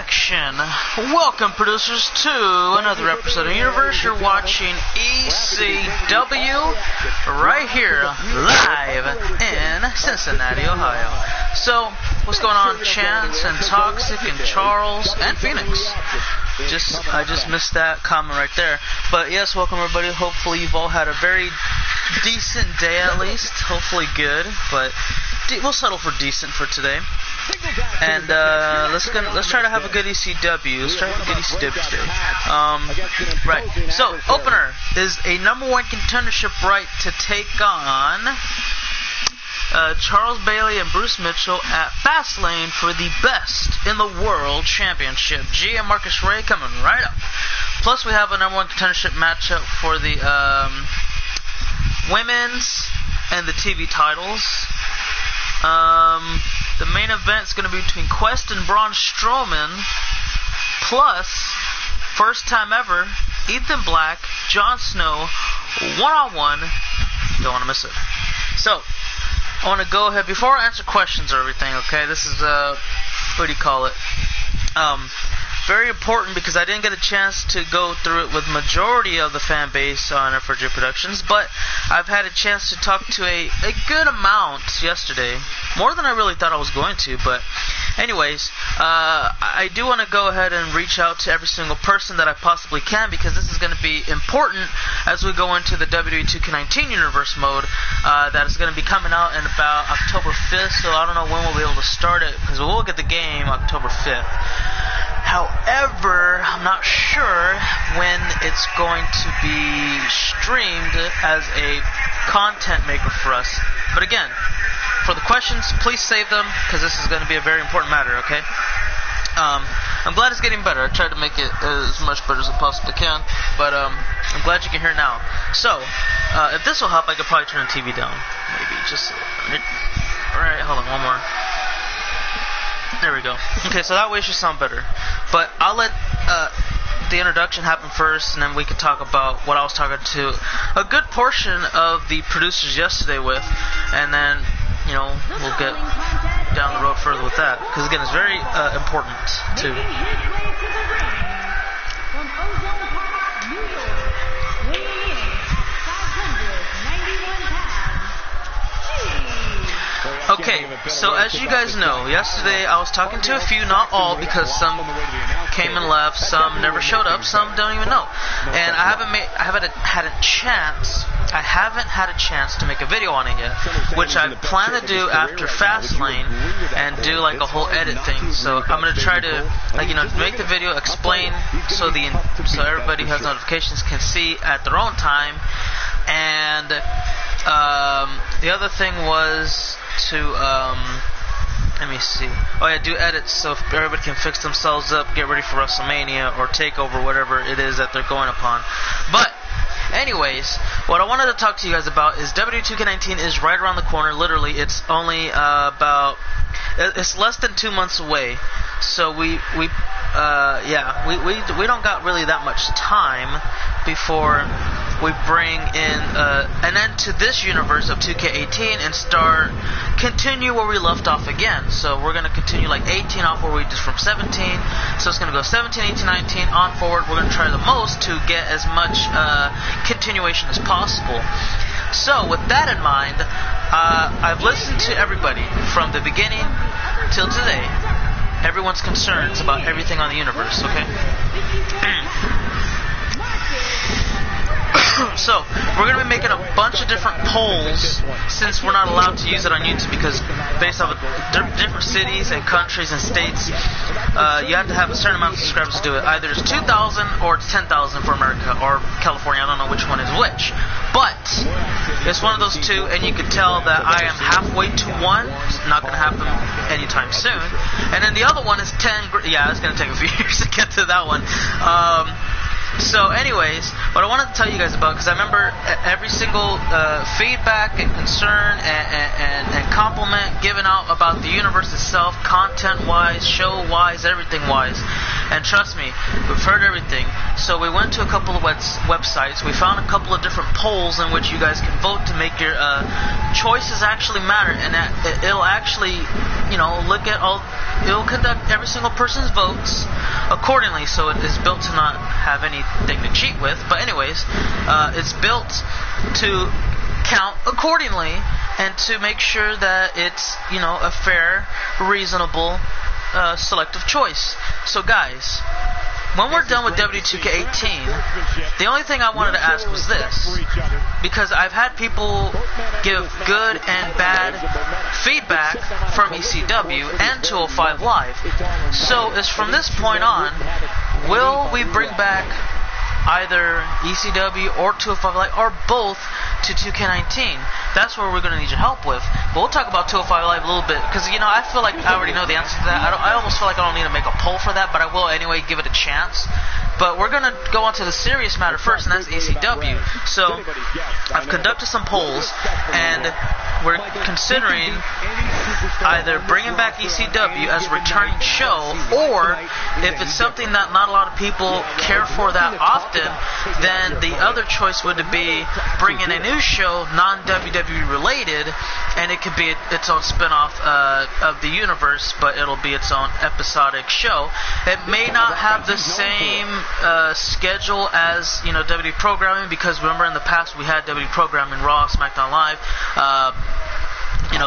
action. Welcome, producers, to another episode of Universe. You're watching ECW right here, live in Cincinnati, Ohio. So, what's going on, Chance and Toxic and Charles and Phoenix? I just missed that comment right there. But yes, welcome everybody. Hopefully you've all had a very decent day at least. Hopefully good, but we'll settle for decent for today. And let's try to have a good ECW. Let's try to have a good ECW today. Right. So opener is a #1 contendership right to take on Charles Bailey and Bruce Mitchell at Fastlane for the Best in the World Championship. G and Marcus Ray coming right up. Plus we have a #1 contendership matchup for the women's and the TV titles. The main event is going to be between Quest and Braun Strowman, plus, first time ever, Ethan Black, Jon Snow, one-on-one. Don't want to miss it. So, I want to go ahead, before I answer questions or everything, okay, this is, what do you call it? Very important because I didn't get a chance to go through it with majority of the fan base on FRJ Productions, but I've had a chance to talk to a good amount yesterday, more than I really thought I was going to. But anyways, I do want to go ahead and reach out to every single person that I possibly can, because this is going to be important as we go into the WWE 2K18 universe mode that is going to be coming out in about October 5th, so I don't know when we'll be able to start it, because we'll get the game October 5th. However, I'm not sure when it's going to be streamed as a content maker for us. But again, for the questions, please save them, because this is going to be a very important matter, okay? I'm glad it's getting better. I tried to make it as much better as I possibly can, but I'm glad you can hear now. So, if this will help, I could probably turn the TV down. Maybe just a minute. Alright, hold on, one more. There we go. Okay, so that way it should sound better. But I'll let the introduction happen first, and then we can talk about what I was talking to a good portion of the producers yesterday with, and then, you know, we'll get down the road further with that. Because, again, it's very important, too. Okay, so as you guys know, yesterday I was talking to a few, not all, because some came and left, some never showed up, some don't even know. And I haven't had a chance to make a video on it yet, which I plan to do after Fastlane and do like a whole edit thing. So I'm gonna try to, like, you know, make the video, explain so everybody who has notifications can see at their own time. And the other thing was to let me see. Oh yeah, do edits so if everybody can fix themselves up, get ready for WrestleMania or TakeOver, whatever it is that they're going upon. But anyways, what I wanted to talk to you guys about is WWE 2K19 is right around the corner. Literally, it's only it's less than 2 months away. So we don't got really that much time before we bring in an end to this universe of 2K18 and continue where we left off again. So we're going to continue like 18 off where we did from 17. So it's going to go 17, 18, 19 on forward. We're going to try the most to get as much continuation as possible. So with that in mind, I've listened to everybody from the beginning till today. Everyone's concerns about everything on the universe, okay? So, we're going to be making a bunch of different polls, since we're not allowed to use it on YouTube, because based off of different cities and countries and states, you have to have a certain amount of subscribers to do it. Either it's 2,000 or it's 10,000 for America, or California. I don't know which one is which. But, it's one of those two, and you can tell that I am halfway to one. It's not going to happen anytime soon. And then the other one is 10. Yeah, it's going to take a few years to get to that one. So anyways, what I wanted to tell you guys about, because I remember every single feedback and concern and compliment given out about the universe itself, content-wise, show-wise, everything-wise. And trust me, we've heard everything. So we went to a couple of websites. We found a couple of different polls in which you guys can vote to make your choices actually matter, and it'll actually, look at all. It'll conduct every single person's votes accordingly. So it is built to not have anything to cheat with. But anyways, it's built to count accordingly and to make sure that it's, a fair, reasonable, selective choice. So guys, when we're done with WWE 2K18, the only thing I wanted to ask was this, because I've had people give good and bad feedback from ECW and 205 Live. So as from this point on, will we bring back either ECW or 205 Live or both to 2K19? That's where we're going to need your help with. But we'll talk about 205 Live a little bit, because I feel like I already know the answer to that. I almost feel like I don't need to make a poll for that, but I will anyway give it a chance. But we're going to go on to the serious matter first, and that's ECW. So I've conducted some polls, and we're considering either bringing back ECW as a returning show, or if it's something that not a lot of people care for that often, then the other choice would be bringing a new show, non-WWE related, and it could be its own spin-off of the universe, but it'll be its own episodic show. It may not have the same schedule as WWE programming, because remember in the past we had WWE programming, Raw, SmackDown Live,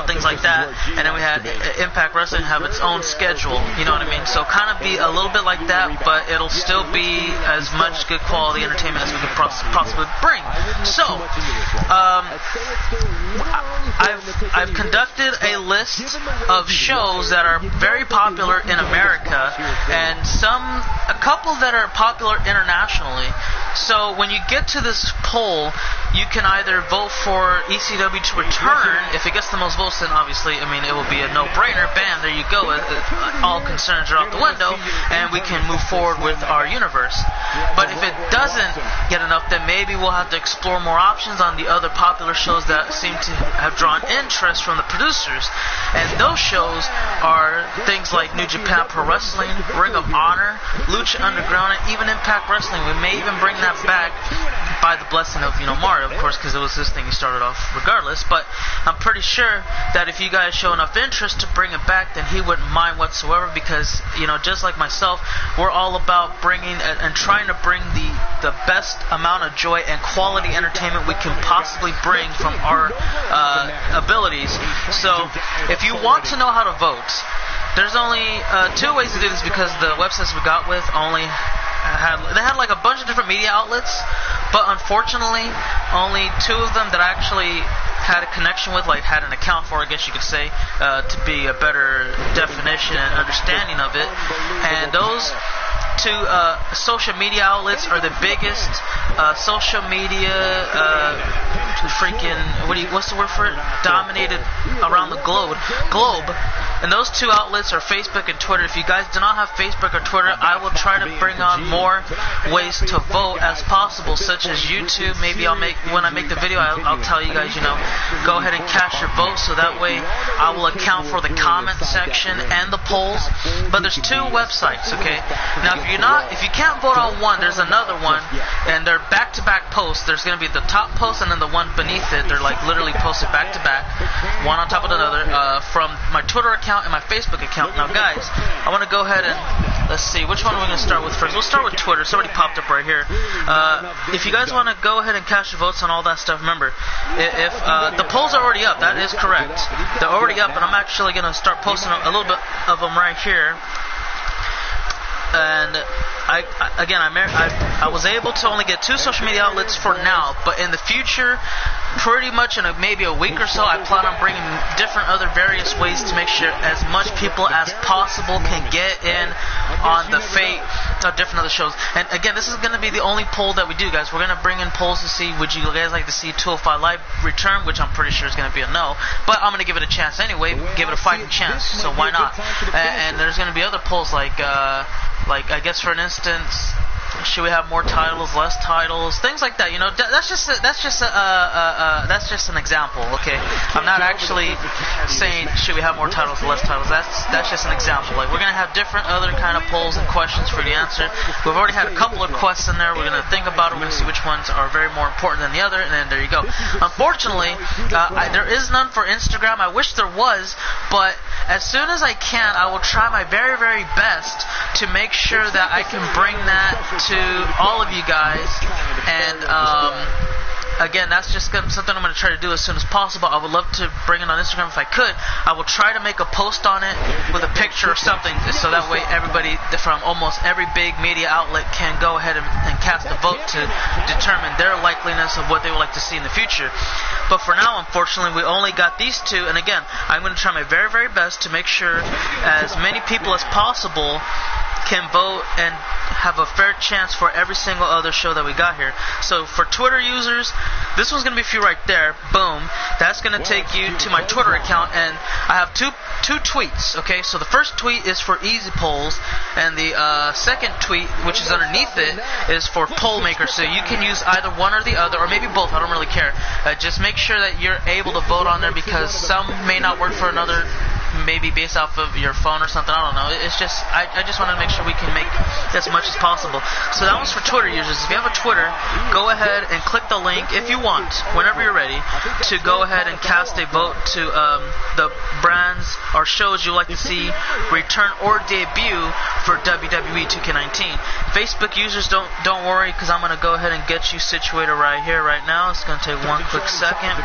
things like that, and then we had Impact Wrestling have its own schedule, you know what I mean? So kind of be a little bit like that, but it'll still be as much good quality entertainment as we could possibly bring. So I've conducted a list of shows that are very popular in America, and a couple that are popular internationally. So when you get to this poll, you can either vote for ECW to return. If it gets the most votes, then obviously, it will be a no-brainer. Bam, there you go. All concerns are out the window, and we can move forward with our universe. But if it doesn't get enough, then maybe we'll have to explore more options on the other popular shows that seem to have drawn interest from the producers. And those shows are things like New Japan Pro Wrestling, Ring of Honor, Lucha Underground, and even Impact Wrestling. We may even bring that back by the blessing of Mario, of course, because it was this thing he started off regardless. But I'm pretty sure that if you guys show enough interest to bring it back, then he wouldn't mind whatsoever, because just like myself, we're all about bringing and trying to bring the best amount of joy and quality entertainment we can possibly bring from our abilities. So if you want to know how to vote, there's only two ways to do this, because the websites we got with only had like a bunch of different media outlets, but unfortunately only two of them that I actually had a connection with, like had an account for, I guess you could say, to be a better definition and understanding of it. And those two social media outlets are the biggest social media what's the word for it? Dominated around the globe. And those two outlets are Facebook and Twitter. If you guys do not have Facebook or Twitter, I will try to bring on more ways to vote as possible, such as YouTube. Maybe when I make the video, I'll tell you guys, go ahead and cast your vote, so that way I will account for the comment section and the polls. But there's two websites, okay? Now, if you can't vote on one, there's another one, and they're back-to-back posts. There's going to be the top post and then the one beneath it. They're like literally posted back-to-back, one on top of another, from my Twitter account and my Facebook account. Now, guys, I want to go ahead and let's see, which one are we going to start with first? We'll start with Twitter. It's already popped up right here. If you guys want to go ahead and cast your votes on all that stuff, remember, if the polls are already up, that is correct. They're already up, and I'm actually going to start posting a little bit of them right here. And I was able to only get two social media outlets for now, but in the future, pretty much in maybe a week or so, I plan on bringing different other various ways to make sure as much people as possible can get in on the fate of different other shows. And again, this is going to be the only poll that we do, guys. We're going to bring in polls to see, would you guys like to see 205 Live return, which I'm pretty sure is going to be a no, but I'm going to give it a chance anyway, give it a fighting chance, so why not? And there's going to be other polls like I guess for an instance, should we have more titles, less titles, things like that. You know, that's just an example. Okay, I'm not actually saying should we have more titles or less titles. That's just an example. Like, we're gonna have different other kind of polls and questions for you to answer. We've already had a couple of quests in there. We're gonna think about it. We're gonna see which ones are very more important than the other, and then there you go. Unfortunately, there is none for Instagram. I wish there was, but as soon as I can, I will try my very, very best to make sure that I can bring that to all of you guys. And again, that's just something I'm going to try to do as soon as possible. I would love to bring it on Instagram if I could. I will try to make a post on it with a picture or something, so that way everybody from almost every big media outlet can go ahead and cast a vote to determine their likeliness of what they would like to see in the future. But for now, unfortunately, we only got these two. And again, I'm going to try my very, very best to make sure as many people as possible can vote and have a fair chance for every single other show that we got here. So for Twitter users, this one's going to be for you right there. Boom. That's going to take you to my Twitter account, and I have two tweets. Okay, so the first tweet is for easy polls, and the second tweet, which is underneath it, is for poll maker. So you can use either one or the other, or maybe both. I don't really care. Just make sure that you're able to vote on there, because some may not work for another, maybe based off of your phone or something. I don't know. It's just, I just wanted to make sure we can make as much as possible. So that one's for Twitter users. If you have a Twitter, go ahead and click the link if you want, whenever you're ready, to go ahead and cast a vote to the brands or shows you like to see return or debut for WWE 2K18. Facebook users, don't worry, because I'm going to go ahead and get you situated right here, right now. It's going to take one quick second.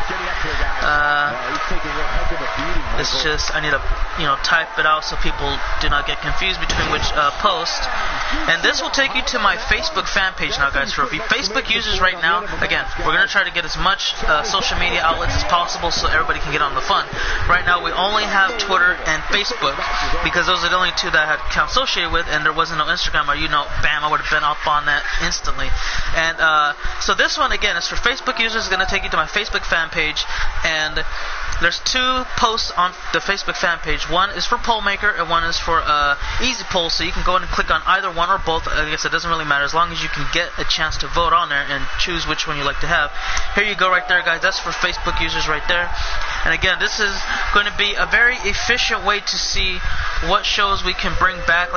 It's just, I need to type it out so people do not get confused between which post. And this will take you to my Facebook fan page now, guys. For Facebook users right now, again, we're going to try to get as much social media outlets as possible so everybody can get on the fun. Right now, we only have Twitter and Facebook, because those are the only two that I had account associated with, and there wasn't no Instagram, or bam, I would have been up on that instantly. And so this one, again, is for Facebook users. It's going to take you to my Facebook fan page, and there's two posts on the Facebook fan page. One is for poll maker, and one is for easy polls, so you can go ahead and click on either one or both. I guess it doesn't really matter, as long as you can get a chance to vote on there and choose which one you like to have. Here you go right there, guys. That's for Facebook users right there. And again, this is going to be a very efficient way to see what shows we can bring back.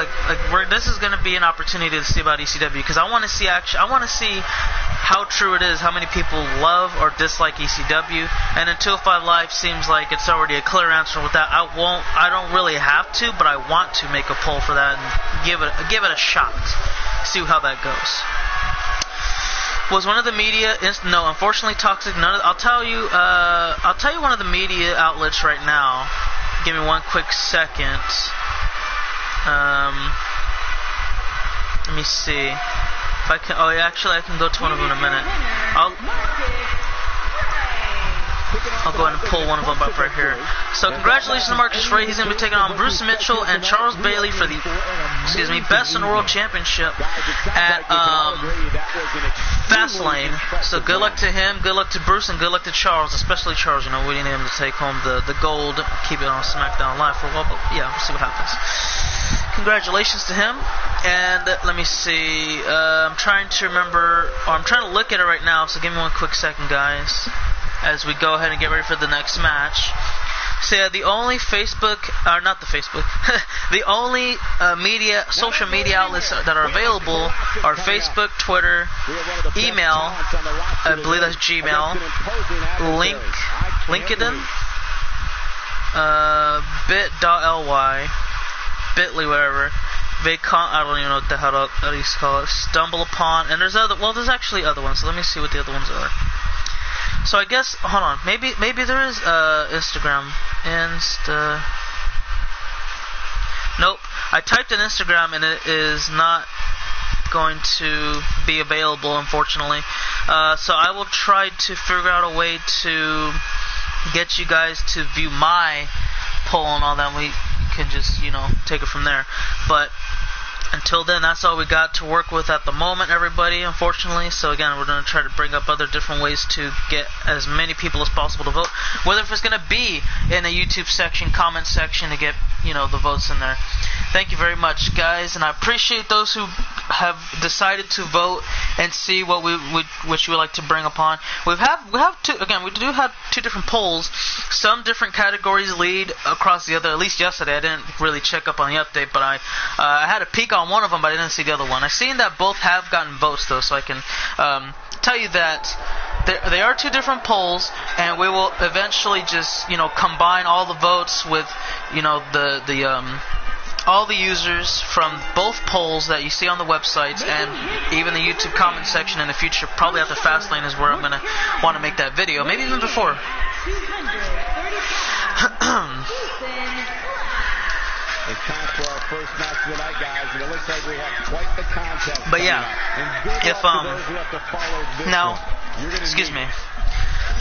This is going to be an opportunity to see about ECW, because I want to see how true it is, how many people love or dislike ECW. And in 205 Live seems like it's already a clear answer with that. I don't really have to, but I want to make a poll for that and give it a shot. See how that goes. Was one of the media? No, unfortunately, toxic. I'll tell you one of the media outlets right now. Give me one quick second. Let me see if I can. Oh, yeah, actually, I can go to one of them in a minute. I'll go ahead and pull one of them up right here. So congratulations to Marcus Ray. He's going to be taking on Bruce Mitchell and Charles Bailey for the, Best in the World Championship at Fastlane. So good luck to him, good luck to Bruce, and good luck to Charles, especially Charles. We need him to take home the gold, keep it on SmackDown Live for a while, but yeah, we'll see what happens. Congratulations to him. And let me see. I'm trying to look at it right now, so give me one quick second, guys, as we go ahead and get ready for the next match. So yeah, the only the only social media outlets that are available are Facebook, Twitter, email, I believe that's Gmail, LinkedIn, bit.ly, bit.ly, whatever. I don't even know how do you call it. Stumble upon, and there's actually other ones. So let me see what the other ones are. So I guess, hold on, maybe there is Instagram. Nope. I typed in Instagram and it is not going to be available, unfortunately. So I will try to figure out a way to get you guys to view my poll and all that. We can just, take it from there. But until then, that's all we got to work with at the moment, everybody, unfortunately. So again, we're going to try to bring up other different ways to get as many people as possible to vote. Whether if it's going to be in the YouTube section, comment section, to get, you know, the votes in there. Thank you very much, guys, and I appreciate those who have decided to vote and see what you would like to bring upon. We do have two different polls. Some different categories lead across the other. At least yesterday, I didn't really check up on the update, but I had a peek on one of them, but I didn't see the other one. I've seen that both have gotten votes though, so I can tell you that they are two different polls, and we will eventually just, you know, combine all the votes with, you know, all the users from both polls that you see on the websites and even the YouTube comment section in the future. Probably after Fastlane is where I'm going to want to make that video. Maybe even before. It's time for our first match tonight, guys, and it looks like we have quite the contest. But yeah, excuse me.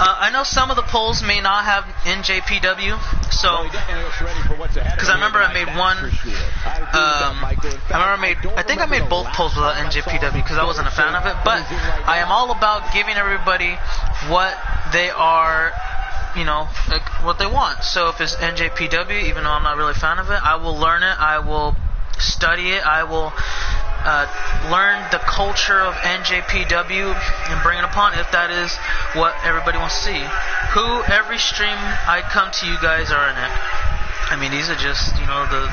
I know some of the polls may not have NJPW, so because I remember I made one. I think I made both polls without NJPW because I wasn't a fan of it. But I am all about giving everybody what they are, you know, like what they want. So if it's NJPW, even though I'm not really a fan of it, I will learn it. I will study it. I will learn the culture of NJPW and bring it upon if that is what everybody wants to see. Every stream I come to, you guys are in it. I mean, these are just, you know, the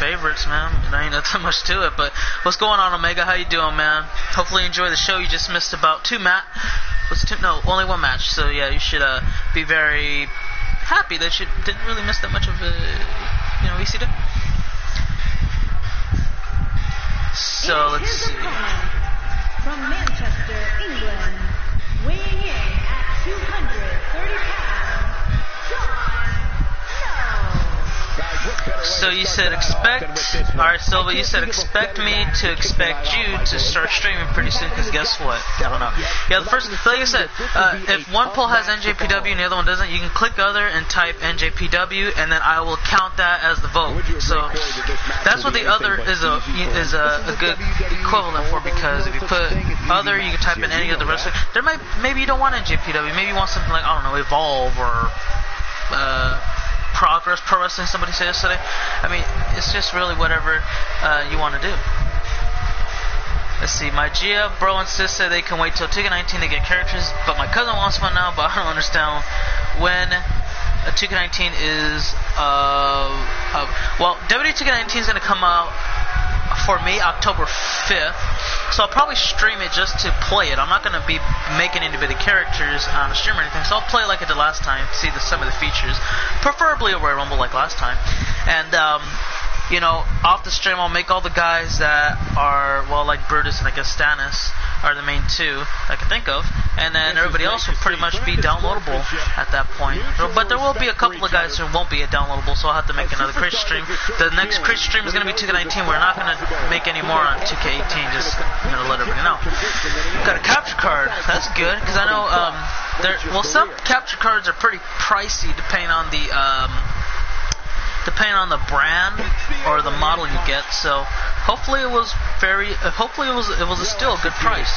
favorites, man. There ain't nothing much to it. But what's going on, Omega? How you doing, man? Hopefully you enjoy the show. You just missed about only one match. So yeah, you should be very happy that you didn't really miss that much of ECW. So let's see. From Manchester, England, weighing in at 230 pounds, So you said alright, Silva, you said expect me to expect you to start streaming pretty soon, because guess what? I don't know. Yeah, like I said, if one poll has NJPW and the other one doesn't, you can click other and type NJPW, and then I will count that as the vote. So that's what the other is a good equivalent for, because if you put other, you can type in any other wrestler. Maybe you don't want NJPW, maybe you want something like, I don't know, Evolve or Progress Pro Wrestling, somebody said yesterday. I mean, it's just really whatever you want to do. Let's see, my Gia, bro, and sis say they can wait till 2K19 to get characters, but my cousin wants one now, but I don't understand when 2K19 is, well, WWE 2K19 is going to come out for me October 5th, so I'll probably stream it just to play it. I'm not going to be making individual characters on the stream or anything, so I'll play it like I did last time, see some of the features, preferably a Royal Rumble like last time, and you know, off the stream I'll make all the guys that are, well, like Brutus and I guess Stannis are the main two I can think of, and then everybody else will pretty much be downloadable at that point. But there will be a couple of guys who won't be downloadable, so I'll have to make another Chris stream. The next Chris stream is going to be 2K19. We're not going to make any more on 2K18, just going to let everybody know. Got a capture card. That's good, because I know some capture cards are pretty pricey depending on the brand or the model you get. So hopefully it was still a good price.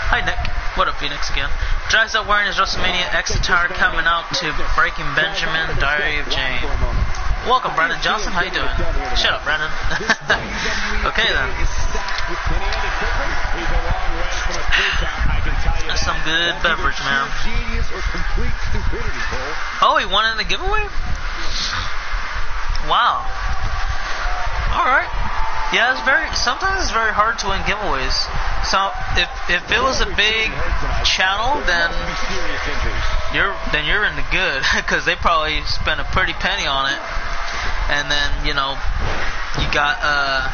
Hi Nick, what up Phoenix again? Drags out wearing his WrestleMania X attire coming out to Breaking Benjamin, Diary of Jane. Welcome Brandon Johnson, how you doing? Shut up Brandon. Okay then. That's some good beverage, man. Oh, he won in the giveaway? Wow. Alright. Yeah, sometimes it's very hard to win giveaways. So if it was a big channel, then you're in the good, because they probably spent a pretty penny on it, and then you know you got a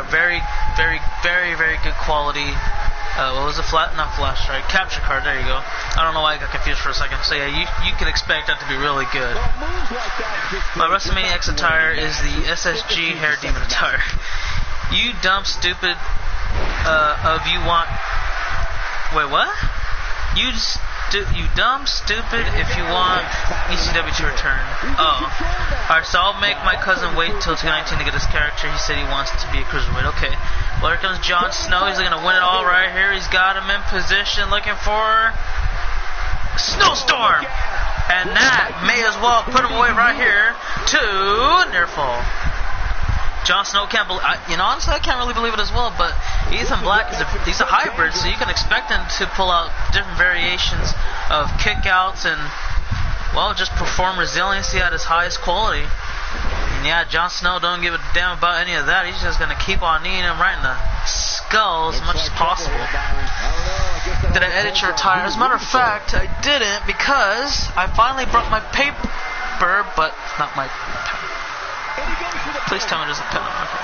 very very very very good quality. What was it? Not flash, right? Capture card. There you go. I don't know why I got confused for a second. So yeah, you can expect that to be really good. My WrestleMania X attire is the SSG Hair Demon attire. You dumb stupid. You want? Wait, what? stupid, if you want ECW to return. Oh. Alright, so I'll make my cousin wait till 2K18 to get his character. He said he wants to be a cruiserweight. Okay. Well, here comes Jon Snow. He's going to win it all right here. He's got him in position, looking for Snowstorm. And that may as well put him away right here to near fall. Jon Snow can't believe, honestly, I can't really believe it as well, but Ethan Black he's a hybrid, so you can expect him to pull out different variations of kickouts and, well, just perform resiliency at his highest quality. And yeah, Jon Snow don't give a damn about any of that. He's just going to keep on kneeing him right in the skull as much as possible. Did I edit your attire? As a matter of fact, I didn't, because I finally brought my paper, but not my pen. Please tell me there's a pen on my phone.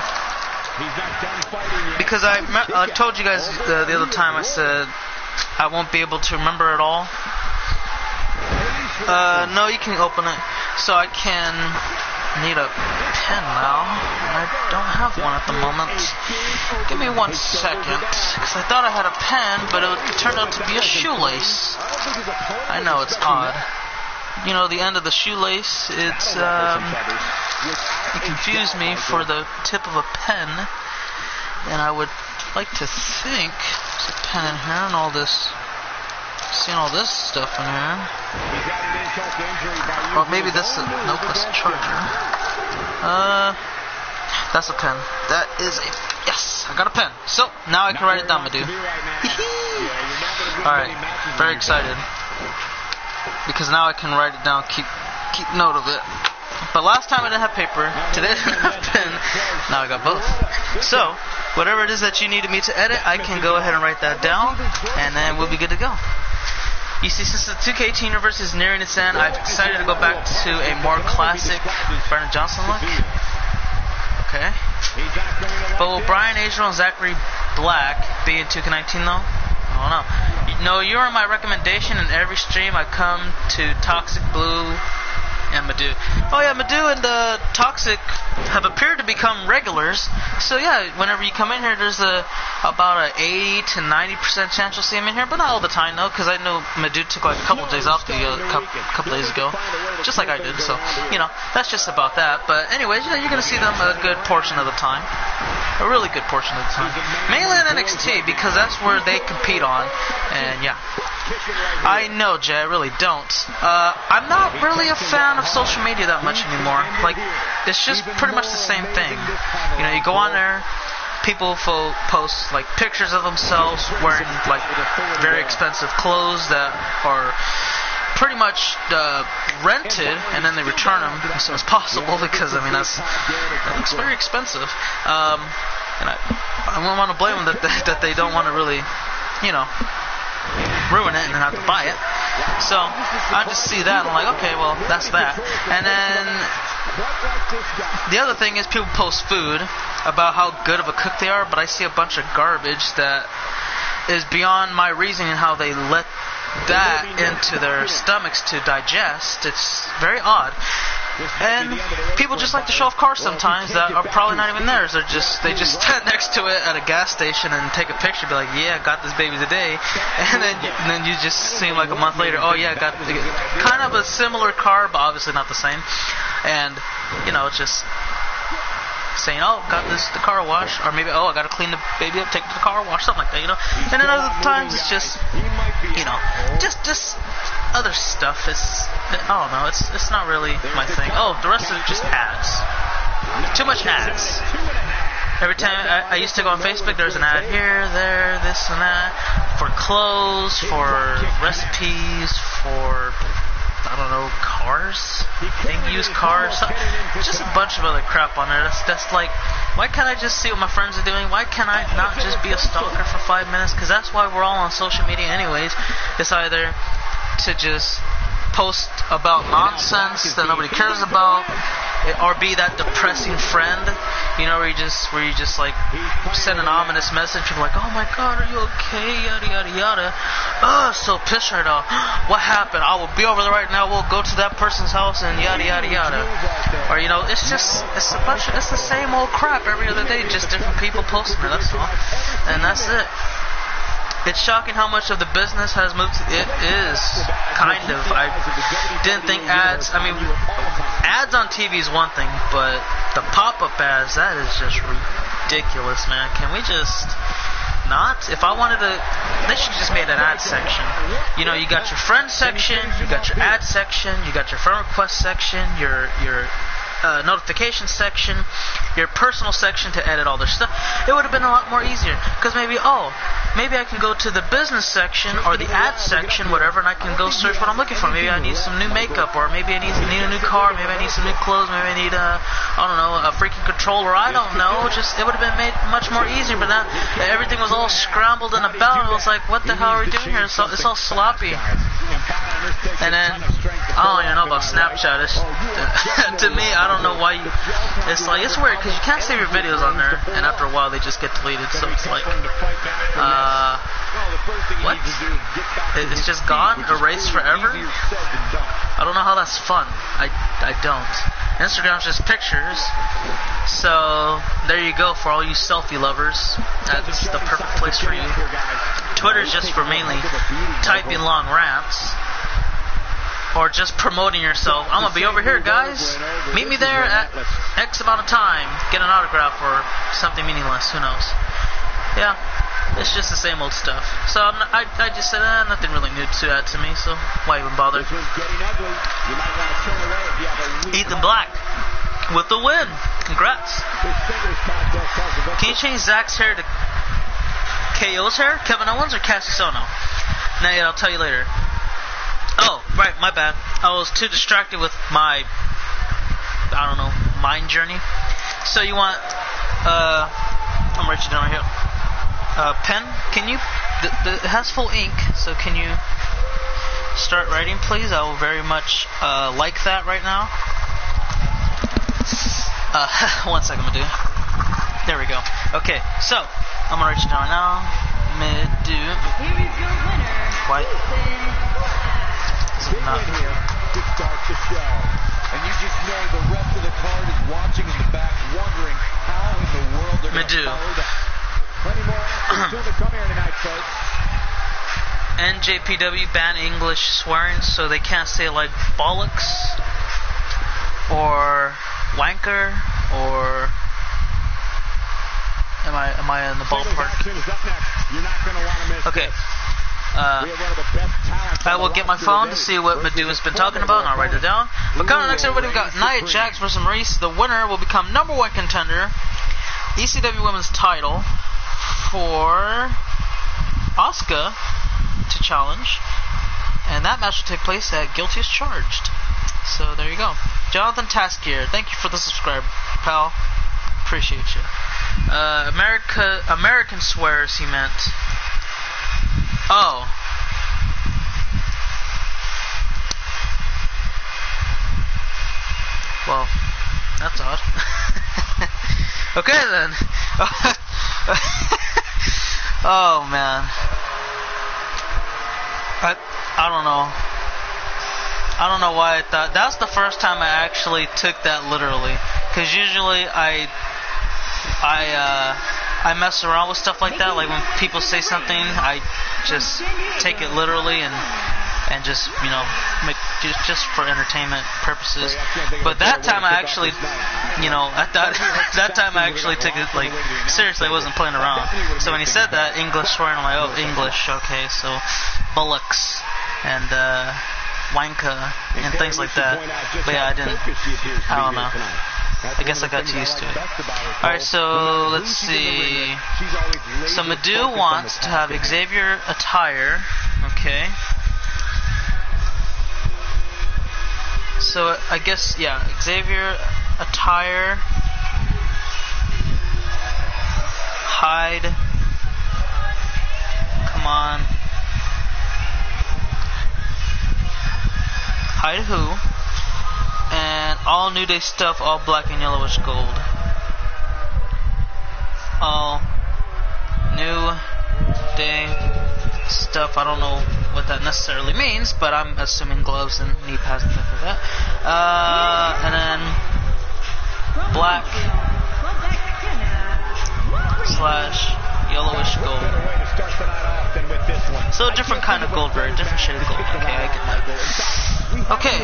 Because I told you guys the other time, I said I won't be able to remember it all. No, you can open it. So I can need a pen now. I don't have one at the moment. Give me 1 second, because I thought I had a pen, but it turned out to be a shoelace. I know, it's odd. You know, the end of the shoelace, it's, it confused me for the tip of a pen, and I would like to think there's a pen in here and all this, seeing all this stuff in here. Or maybe this, nope, that's a charger. That's a pen. That is a, yes, I got a pen. So, now I can write it down, Madhu. Alright, very excited. Because now I can write it down, keep note of it. But last time I didn't have paper, today I didn't have pen, now I got both. So, whatever it is that you needed me to edit, I can go ahead and write that down, and then we'll be good to go. You see, since the 2K18 universe is nearing its end, I've decided to go back to a more classic Brennan Johnson look. Okay. But will Brian Angel and Zachary Black be in 2K19 though? I don't know. No, you're my recommendation in every stream I come to Toxic Blue and Madhu. Oh yeah, Madhu and Toxic have appeared to become regulars. So yeah, whenever you come in here, there's about a 80 to 90% chance you'll see him in here, but not all the time though, because I know Madhu took like a couple days off a couple days ago, just like I did. So that's just about that. But anyways, you're gonna see them a good portion of the time, a really good portion of the time, mainly in NXT because that's where they compete on. And yeah. I know, Jay, I really don't. I'm not really a fan of social media that much anymore. Like, it's just pretty much the same thing. You go on there, people post, like, pictures of themselves wearing, like, very expensive clothes that are pretty much rented, and then they return them as soon as possible because, that looks very expensive. And I wouldn't want to blame them that they don't want to really, ruin it and then have to buy it. So I just see that and I'm like, okay, well, that's that. And then the other thing is people post food about how good of a cook they are, but I see a bunch of garbage that is beyond my reasoning how they let that into their stomachs to digest. It's very odd. And people just like to show off cars sometimes that are probably not even theirs. They just stand next to it at a gas station and take a picture, be like, yeah, I got this baby today. And then you just see them like a month later, oh yeah, I got kind of a similar car, but obviously not the same. And it's just saying, oh, got the car wash, or maybe, oh, I got to clean the baby up, take it to the car wash, something like that, And then other times it's just, just other stuff. I don't know, it's not really my thing. Oh, the rest of it just ads. Too much ads. Every time I used to go on Facebook, there's an ad here, there, this and that, for clothes, for recipes, for, I don't know, cars, used cars, just a bunch of other crap on there. That's like, why can't I just see what my friends are doing? Why can't I not just be a stalker for 5 minutes? Because that's why we're all on social media anyways. It's either to just post about nonsense that nobody cares about, or be that depressing friend, where you just like send an ominous message. People are like, oh my god, are you okay? Yada yada yada. Oh, so pissed right now. What happened? I will be over there right now. We'll go to that person's house and yada yada yada. Or it's the same old crap every other day, just different people posting it. That's all, and that's it. It's shocking how much of the business has moved. It is kind of. I didn't think ads. I mean, ads on TV is one thing, but the pop-up ads, that is just ridiculous, man. Can we just not? If I wanted to, they should just made an ad section. You know, you got your friend section, you got your ad section, you got your friend request section, your notification section, your personal section to edit all their stuff. It would have been a lot more easier, because maybe I can go to the business section or the ad section, whatever, and I can go search what I'm looking for. Maybe I need some new makeup, or maybe I need a new car, maybe I need some new clothes, maybe I need a freaking controller. I don't know. It would have been made much more easier, but now everything was all scrambled and about. It was like, what the hell are we doing here? It's all sloppy. And then I don't even know about Snapchat. To me, I don't know why. It's weird because you can't save your videos on there, and after a while they just get deleted. So it's like, what? It's just gone, erased forever. I don't know how that's fun. I don't. Instagram's just pictures. So there you go for all you selfie lovers. That's the perfect place for you. Twitter's just for mainly typing long rants, or just promoting yourself. I'm gonna be over here, guys. Meet me there at X amount of time. Get an autograph or something meaningless. Who knows? Yeah, it's just the same old stuff. So I just said nothing really new to add to me. So why even bother? Ethan Black with the win. Congrats. Can you change Zach's hair to KO's hair? Kevin Owens or Cassius Ohno? Nah, yeah, I'll tell you later. Oh, right, my bad. I was too distracted with my, mind journey. So you want, I'm writing down right here. Pen? Can you, it has full ink, so can you start writing, please? I will very much like that right now. 1 second, I'm gonna do. There we go. Okay, so I'm gonna write you down now. Mid-do. Here is your winner. White. Not here to start the show. And you just know the rest of the card is watching in the back, wondering how in the world they're going to follow that. Plenty more action still to come here tonight, folks. NJPW ban English swearing, so they can't say like bollocks or wanker or am I in the ballpark? Okay. I will get my phone to see what Madu has been talking about, and I'll write it down. But coming up next, everybody, we've got Nia Jax versus Maurice. The winner will become #1 contender, ECW Women's title, for Asuka to challenge. And that match will take place at Guilty as Charged. So there you go. Jonathan Taskier, thank you for the subscribe, pal. Appreciate you. American swears, he meant. Oh. Well, that's odd. Okay then. Oh man. I don't know. I don't know why I thought. That's the first time I actually took that literally. Because usually I mess around with stuff like that. Like when people say something, I just take it literally and just, make just for entertainment purposes. But that time I actually, that time I actually took it like seriously. I wasn't playing around. So when he said that English swearing, I'm like, oh, English, okay. So bullocks and wanka and things like that. But yeah, I don't know. I guess I got used to it. Alright, so let's see. So Madu wants to have Xavier attire. Okay. So I guess, yeah, Xavier attire. Hide. Come on. Hide who? And all New Day stuff, all black and yellowish gold. All New Day stuff. I don't know what that necessarily means, but I'm assuming gloves and knee pads and things like that. And then black / yellowish gold. Better way to start the night off than with this one. So a different kind of gold, very different shade of gold. Okay, I get that. Okay,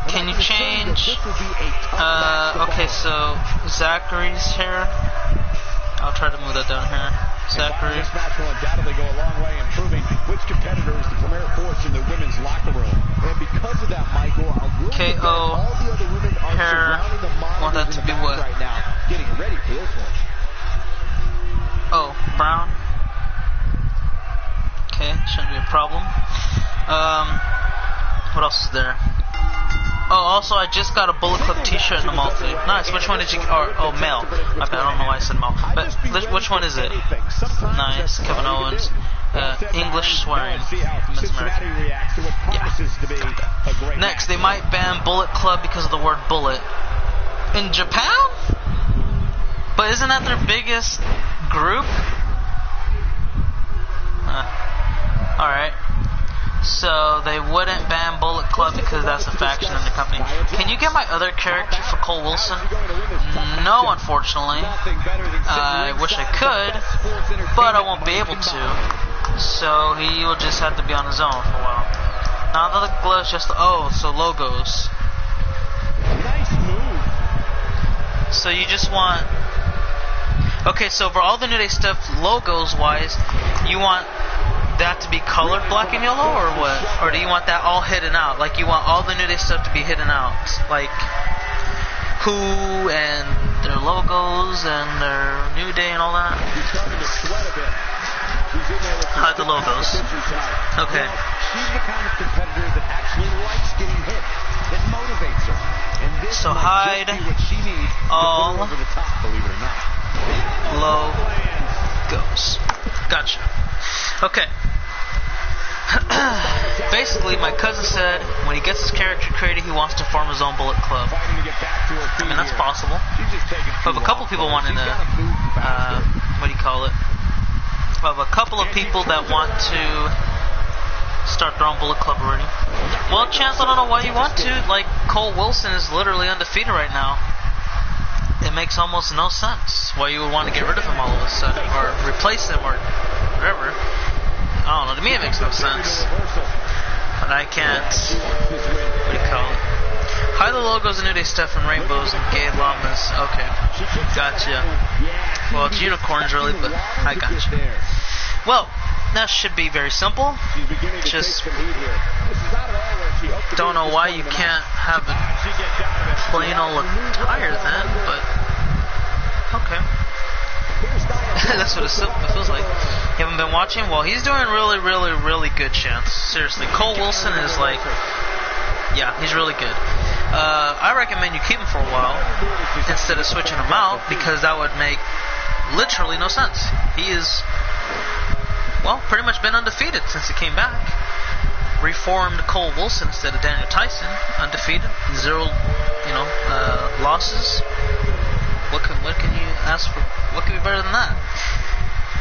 can you change? Okay, so Zachary's hair. I'll try to move that down here. Zachary. This match will undoubtedly go a long way in proving which competitor is the premier force in the women's locker room. And because of that, Michael, I'm willing to bet all the other women are surrounding the want that to be what? right now, getting ready for this one. Oh, brown. Okay, shouldn't be a problem. What else is there? Oh, also I just got a Bullet Club t-shirt in the mall today. Nice. Which one did you... Oh, male. Okay, I don't know why I said male. But which one is it? Nice. Kevin Owens. English swearing. Miss America. Yeah. Next, they might ban Bullet Club because of the word bullet. In Japan? But isn't that their biggest group? Alright. So they wouldn't ban Bullet Club because that's a faction in the company. Can you get my other character for Cole Wilson? No, unfortunately. I wish I could, but I won't be able to. So he will just have to be on his own for a while. Now the gloves just so logos. Nice move. So you just want. Okay, so for all the New Day stuff, logos wise, you want that to be colored black and yellow, or what? Or do you want that all hidden out? Like you want all the New Day stuff to be hidden out, like who and their logos and their New Day and all that. Hide the logos. Okay. She's the kind of competitor that actually likes getting hit. It motivates her. And this so hide what she needs all to put her over the top, believe it or not. Logos. Gotcha. Okay. Basically, my cousin said when he gets his character created, he wants to form his own Bullet Club. I mean, that's possible. But a couple people wanted to, what do you call it? Of a couple of people that want to start their own Bullet Club already. Well, Chance, I don't know why you want to. Like, Cole Wilson is literally undefeated right now. It makes almost no sense why you would want to get rid of him all of a sudden, or replace him, or whatever. I don't know, to me it makes no sense. But I can't, what do you call it? Hide the logos and New Day stuff and rainbows and gay llamas. Okay, gotcha. Well, it's unicorns really, but I gotcha. Well, that should be very simple. Just don't know why you can't have a plain old attire then, but okay. That's what it feels like. You haven't been watching? Well, he's doing really, really, really good, Chance. Seriously. Cole Wilson is like, yeah, he's really good. I recommend you keep him for a while instead of switching him out, because that would make literally no sense. He is, well, pretty much been undefeated since he came back. Reformed Cole Wilson instead of Daniel Tyson, undefeated, 0, losses. What can you ask for? What can be better than that?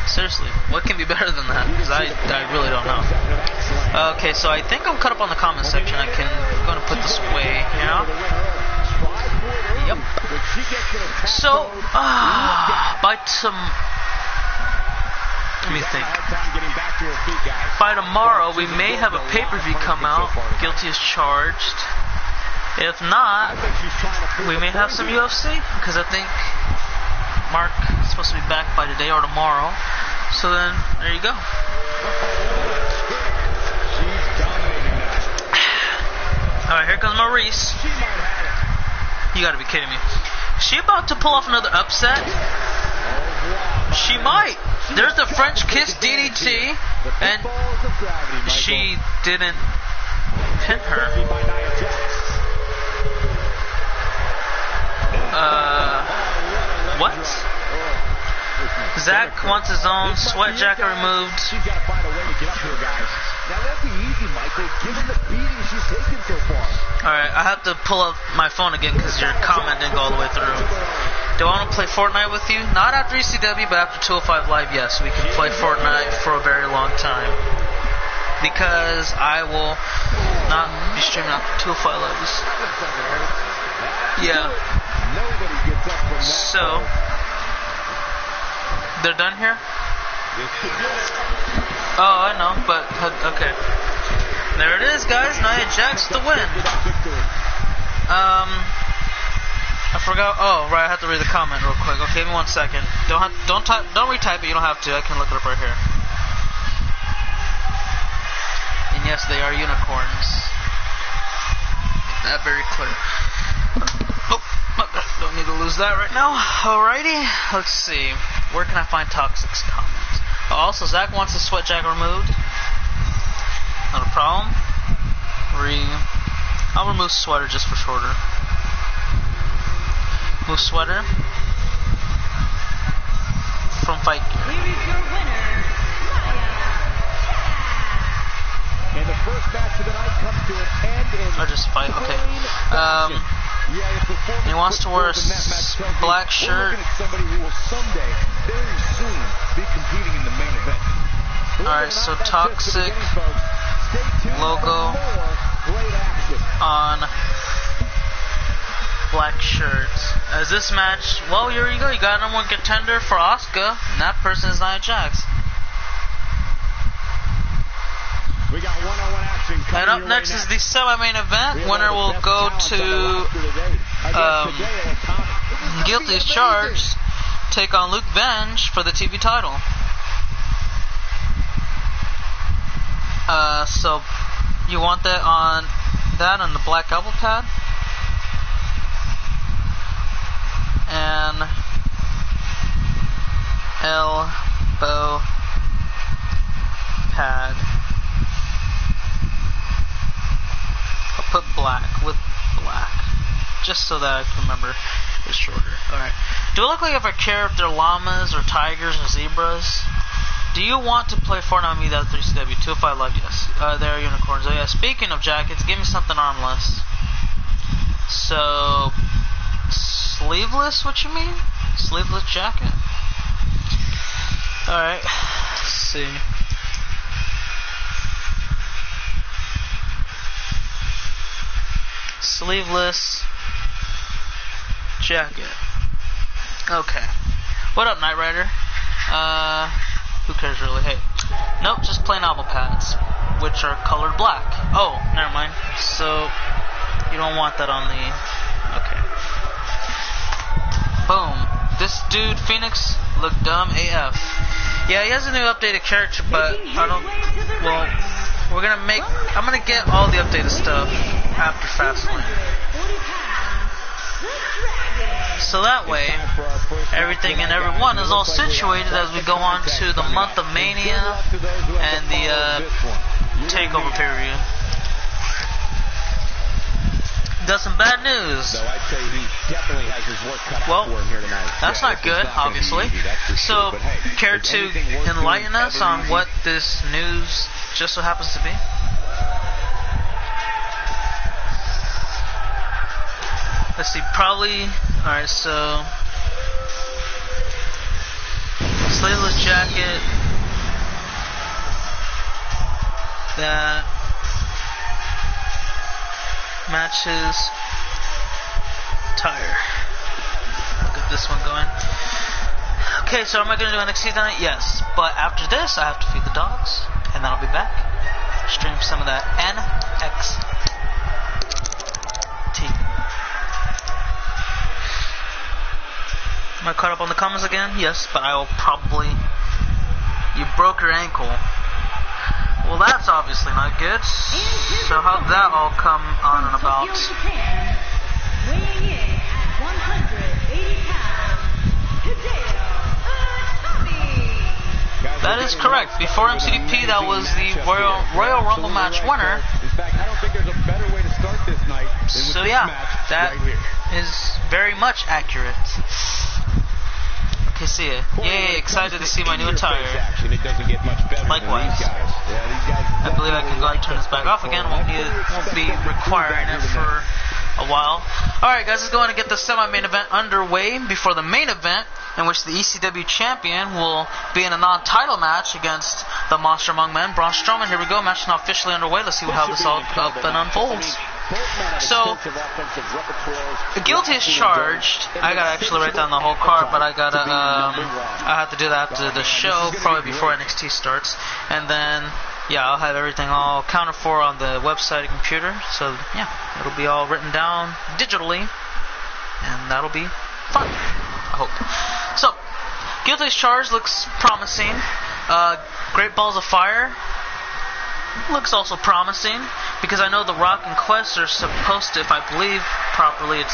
Seriously, what can be better than that? Because I really don't know. Okay, so I think I'm caught up on the comment section. I'm going to put this away, Yep. So, by let me think. By tomorrow, we may have a pay-per-view come out. Guilty as charged. If not, we may have some UFC, because I think Mark is supposed to be back by today or tomorrow. So then, there you go. Alright, here comes Maurice. You gotta be kidding me. Is she about to pull off another upset? She might. There's the French kiss DDT, and she didn't pin her. What? Zach wants his own sweat jacket removed. She's got to find a way to get up here, guys. That won't be easy, Michael, given the beating she's taken so far. Alright, I have to pull up my phone again because your comment didn't go all the way through. Do I want to play Fortnite with you? Not after ECW, but after 205 Live, yes. We can play Fortnite for a very long time. Because I will not be streaming after 205 Lives. Yeah. So, They're done here? Oh, I know, but okay. There it is, guys. Nia Jax to win. I forgot. Oh, right. I have to read the comment real quick. Okay, give me 1 second. Don't retype it. You don't have to. I can look it up right here. And yes, they are unicorns. Make that very clear. Oh, don't need to lose that right now. Alrighty. Let's see. Where can I find Toxic's comments? Oh, also, Zach wants his sweat jacket removed. Not a problem. I'll remove sweater just for shorter. Move sweater from fight gear. Here is your winner, Nia Jax. And the first match of the night comes to an end in Or just fight. Okay. He wants to wear a black shirt. Somebody who will someday, very soon, be competing in the main event. Alright, so Toxic logo on black shirts. As this match, well, here you go. You got number one contender for Asuka, and that person is Nia Jax. We got one-on-one action And up next is the semi-main event. Winner will go to Guilty as Charged, take on Luke Venge for the TV title. So you want that on the black elbow pad and elbow pad. I'll put black with black, just so that I can remember it's shorter. Alright. Do I look like if I care if they're llamas or tigers or zebras? Do you want to play Fortnite with me? That's 3CW. 205 yes. There are unicorns. Oh yeah, speaking of jackets, give me something armless. So, sleeveless, what you mean? Sleeveless jacket? Alright, let's see. Sleeveless jacket. Okay. What up, Knight Rider? Who cares really? Hey. Nope, just plain elbow pads, which are colored black. Oh, never mind. So, you don't want that on the... Okay. Boom. This dude, Phoenix, looked dumb AF. Yeah, he has a new updated character, but I don't... Well, I'm gonna get all the updated stuff after Fastlane. So that way, everything and everyone is all situated as we go on to the month of Mania and the Takeover period. Got some bad news. Well, that's not good, obviously. So, care to enlighten us on what this news just so happens to be? Let's see, probably... Alright, so... Sleeveless jacket... that... matches... tire. I'll get this one going. Okay, so am I going to do NXT tonight? Yes. But after this, I have to feed the dogs. And then I'll be back. Stream some of that NXT. Am I caught up on the comments again? Yes, but I will probably... You broke your ankle. Well, that's obviously not good. So how'd that all come on and about? Weighing in at 180 pounds, that is correct. Before MCDP, that was the Royal Rumble match winner. In fact, I don't think there's a better way to start this night than with So this yeah, match that right here. is very much accurate. Okay, see ya. Yay, excited to see my new attire. Likewise. I believe I can go ahead and turn this back off again. Won't be requiring it for a while. Alright guys, let's go ahead and get the semi-main event underway before the main event, in which the ECW champion will be in a non-title match against the Monster Among Men, Braun Strowman. Here we go, match is now officially underway. Let's see how this all up and unfolds. So, guilty is charged. I gotta actually write down the whole card, but I have to do that after the show, probably before NXT starts. And then, yeah, I'll have everything all accounted for on the website and computer. So, yeah, it'll be all written down digitally, and that'll be fun, I hope. So, guilty is charged looks promising. Great Balls of Fire looks also promising, because I know The Rock and Quest are supposed to, if I believe properly,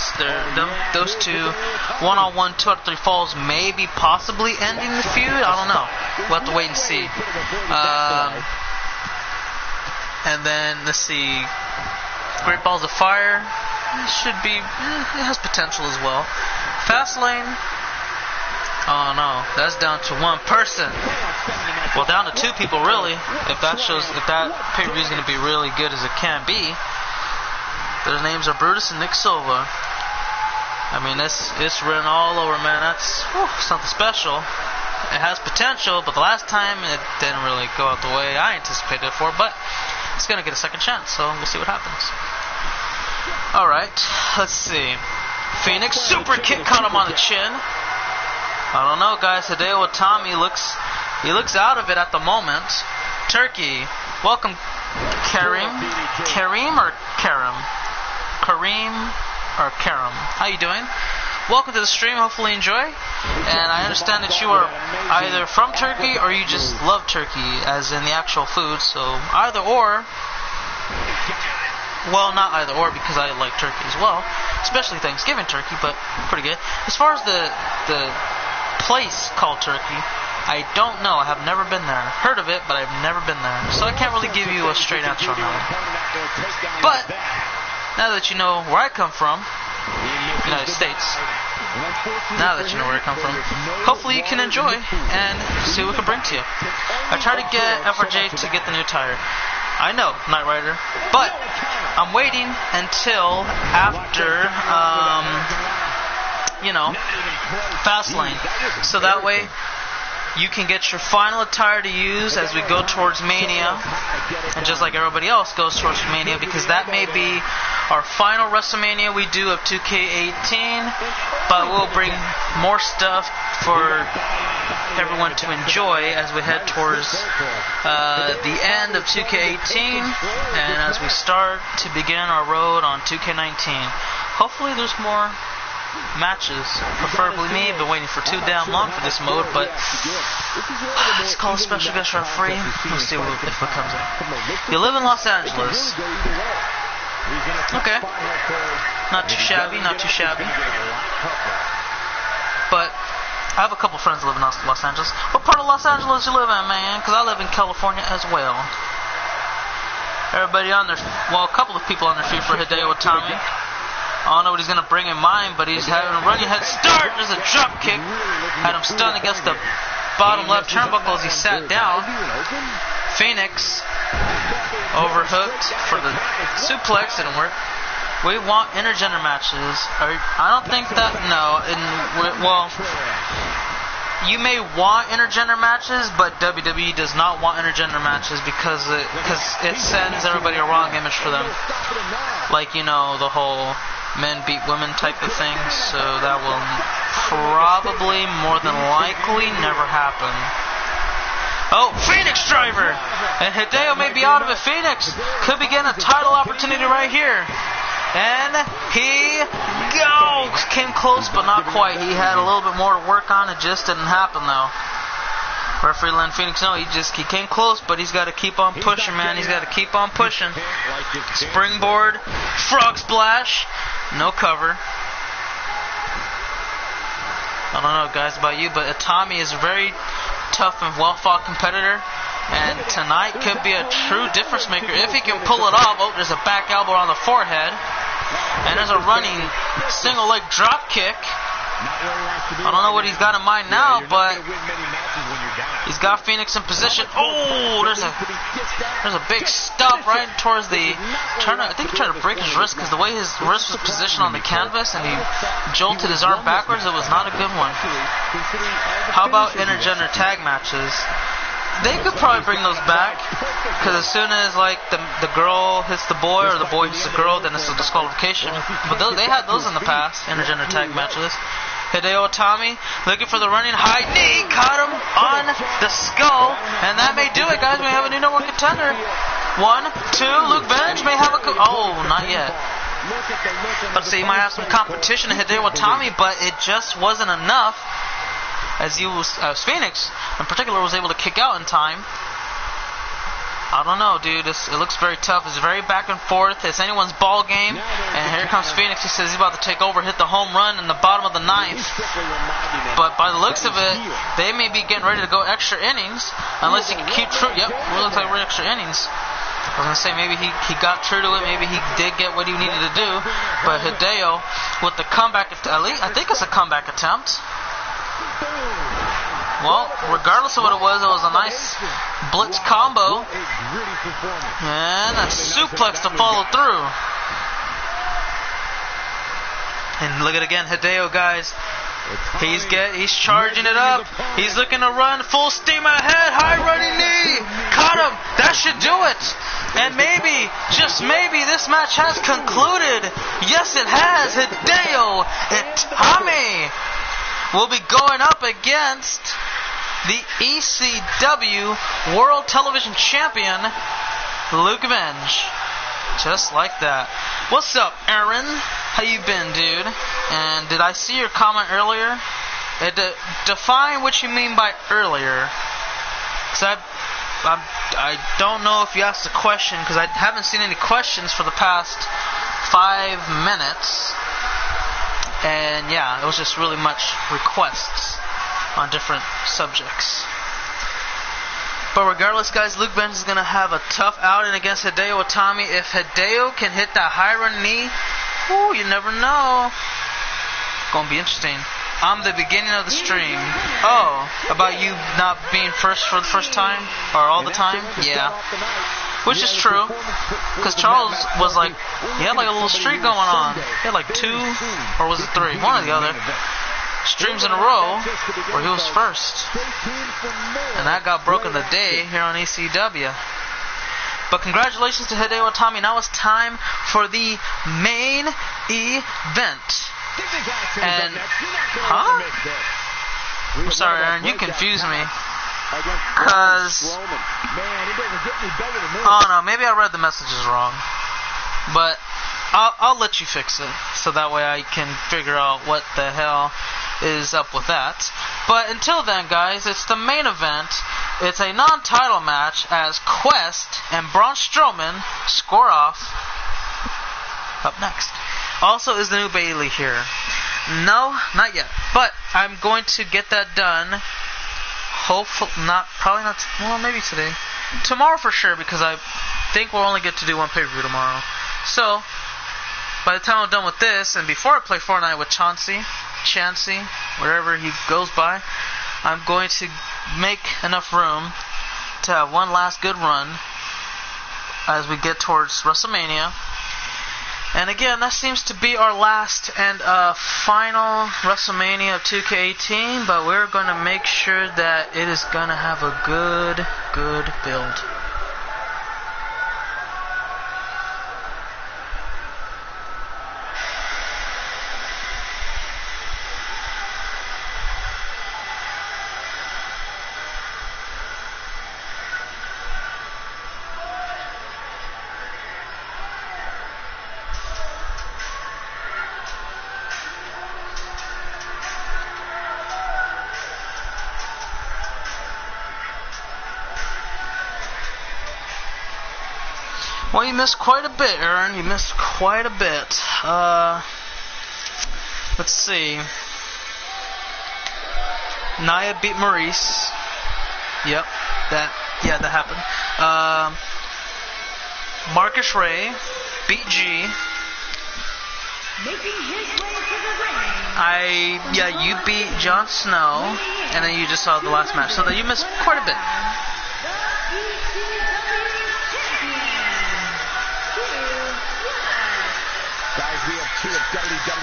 those two one-on-one 2 out of 3 falls maybe possibly ending the feud. I don't know. We'll have to wait and see. And then let's see, Great Balls of Fire it has potential as well. Fastlane. Oh no, that's down to one person. Well, down to 2 people really. If that pay-per-view is going to be really good as it can be. Their names are Brutus and Nick Silva. I mean, it's written all over, man. That's something special. It has potential, but the last time it didn't really go out the way I anticipated it for. But it's going to get a second chance, so we'll see what happens. All right, let's see. Phoenix super kick caught him on the chin. I don't know, guys. Hideo Itami looks out of it at the moment. Turkey, welcome, Kareem or Karim? Kareem or Karim? How you doing? Welcome to the stream. Hopefully you enjoy. And I understand that you are either from Turkey or you just love turkey, as in the actual food. So either or. Well, not either or, because I like turkey as well, especially Thanksgiving turkey, but pretty good. As far as the place called Turkey, I don't know. I have never been there. Heard of it, but I've never been there. So I can't really give you a straight answer on that. But now that you know where I come from, United States, now that you know where I come from, hopefully you can enjoy and see what we can bring to you. I tried to get FRJ to get the new tire. I know, Knight Rider, but I'm waiting until after, Fastlane, so that way you can get your final attire to use as we go towards Mania, and just like everybody else goes towards Mania, because that may be our final WrestleMania we do of 2K18, but we'll bring more stuff for everyone to enjoy as we head towards the end of 2K18, and as we start to begin our road on 2K19. Hopefully there's more matches, preferably me. I've been waiting for too damn long for this mode, but let's call a special guest referee. Let's see if it comes in. You live in Los Angeles. Okay. Not too shabby, not too shabby. But I have a couple friends that live in Los Angeles. What part of Los Angeles you live in, man? Because I live in California as well. Everybody on there, well, a couple of people on their feet for Hideo Itami. I don't know what he's going to bring in mind, but he's having a running head start. There's a drop kick. Had him stunned against the bottom left turnbuckle as he sat down. Phoenix overhooked for the suplex. Didn't work. We want intergender matches. I don't think that, no. Well, you may want intergender matches, but WWE does not want intergender matches because it sends everybody a wrong image for them. Like, you know, the whole men beat women type of thing. So that will probably, more than likely, never happen. Oh, Phoenix driver! And Hideo may be out of it. Phoenix could be getting a title opportunity right here. And he goes! Came close, but not quite. He had a little bit more to work on. It just didn't happen, though. Referee Len Phoenix, no, he came close, but he's got to keep on pushing, man. He's got to keep on pushing. Springboard, frog splash, no cover. I don't know, guys, about you, but Itami is a very tough and well-fought competitor. And tonight could be a true difference maker if he can pull it off. Oh, there's a back elbow on the forehead. And there's a running single leg drop kick. I don't know what he's got in mind now, but he's got Phoenix in position. Oh, there's a big stop right towards the I think he tried to break his wrist because the way his wrist was positioned on the canvas and he jolted his arm backwards, it was not a good one. How about intergender tag matches? they could probably bring those back, because as soon as like the girl hits the boy or the boy hits the girl, then it's a disqualification. But they had those in the past, intergender tag matches. Hideo Itami looking for the running high knee, caught him on the skull, and that may do it, guys. We have a new number one contender. 1, 2, Luke Benj may have a not yet. Let's see, he might have some competition in Hideo Itami, but it just wasn't enough. As Phoenix in particular was able to kick out in time. I don't know, dude. It looks very tough. It's very back and forth. It's anyone's ball game. And here comes Phoenix. He says he's about to take over, hit the home run in the bottom of the ninth. But by the looks of it, they may be getting ready to go extra innings. Unless he can keep true. Yep, it looks like we're extra innings. I was going to say maybe he got true to it. Maybe he did get what he needed to do. But Hideo with the comeback, at least I think it's a comeback attempt. Well, regardless of what it was a nice blitz combo. And a suplex to follow through. And look at it again, Hideo, guys. He's charging it up. He's looking to run full steam ahead. High running knee. Caught him. That should do it. And maybe, just maybe, this match has concluded. Yes, it has. Hideo Itami will be going up against the ECW World Television Champion, Luke Benj. Just like that. What's up, Aaron? How you been, dude? And did I see your comment earlier? Define what you mean by earlier. Because I don't know if you asked a question, because I haven't seen any questions for the past 5 minutes. And yeah, it was just really much requests on different subjects. But regardless, guys, Luke Benj is going to have a tough outing against Hideo Itami. If Hideo can hit that high run knee, ooh, you never know. Going to be interesting. I'm the beginning of the stream. Oh, about you not being first for the first time? Or all the time? Yeah. Which is true. Because Charles was like, he had like a little streak going on. He had like 2, or was it 3? One or the other. Streams in a row where he was first. And that got broken the day here on ECW. But congratulations to Hideo Itami. Now it's time for the main event. And, huh? I'm sorry, Aaron, you confused me. Because, oh no, maybe I read the messages wrong. But I'll let you fix it, so that way I can figure out what the hell is up with that. But until then, guys, it's the main event. It's a non-title match as Quest and Braun Strowman score off. Up next. Also, is the new Bailey here? No, not yet. But I'm going to get that done. Hopefully, probably not. Well, maybe today. Tomorrow for sure, because I think we'll only get to do one pay-per-view tomorrow. So, by the time I'm done with this, and before I play Fortnite with Chansey, wherever he goes by, I'm going to make enough room to have one last good run as we get towards WrestleMania. And again, that seems to be our last and final WrestleMania of 2K18, but we're going to make sure that it is going to have a good build. Well, you missed quite a bit, Aaron. You missed quite a bit. Let's see. Nia beat Maurice. Yep, that happened. Marcus Ray beat G. Making his way to the ring. You beat Jon Snow, and then you just saw the last match. So that you missed quite a bit.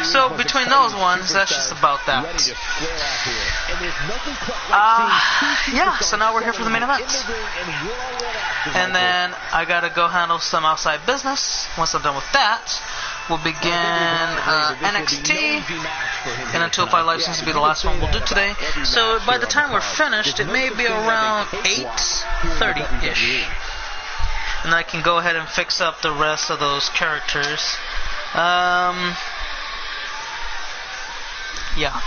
So between those ones, that's just about that. Yeah, so now we're here for the main event. And then I gotta go handle some outside business. Once I'm done with that, we'll begin NXT, and then 205 Live seems to be the last one we'll do today. So by the time we're finished, it may be around 8:30-ish. And I can go ahead and fix up the rest of those characters. Yeah.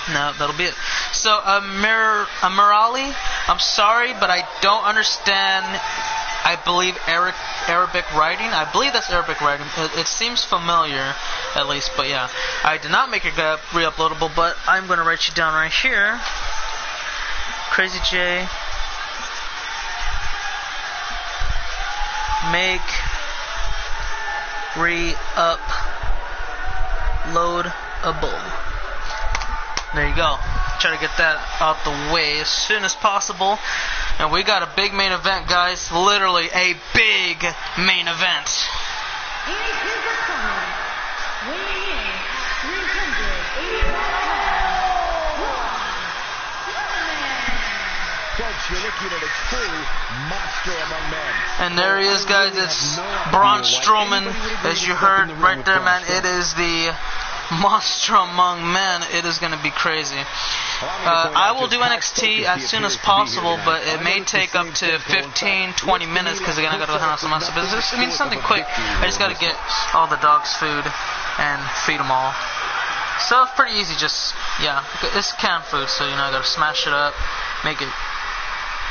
No, that'll be it. So, Murali, I'm sorry, but I don't understand, I believe, Arabic writing. I believe that's Arabic writing. It seems familiar, at least, but yeah. I did not make it re-uploadable, but I'm going to write you down right here. Crazy J. Make re-uploadable. There you go. Try to get that out the way as soon as possible. And we got a big main event, guys. Literally a big main event. You're looking at a true monster among men. And there he is, guys. It's Braun Strowman. As you heard right there, man, it is the monster among men. It is going to be crazy. I will do NXT as soon as possible, but it may take up to 15-20 minutes because again I got to handle some other business. I mean, something quick. I just got to get all the dogs food and feed them all. So it's pretty easy. Just it's canned food, so I got to smash it up, make it.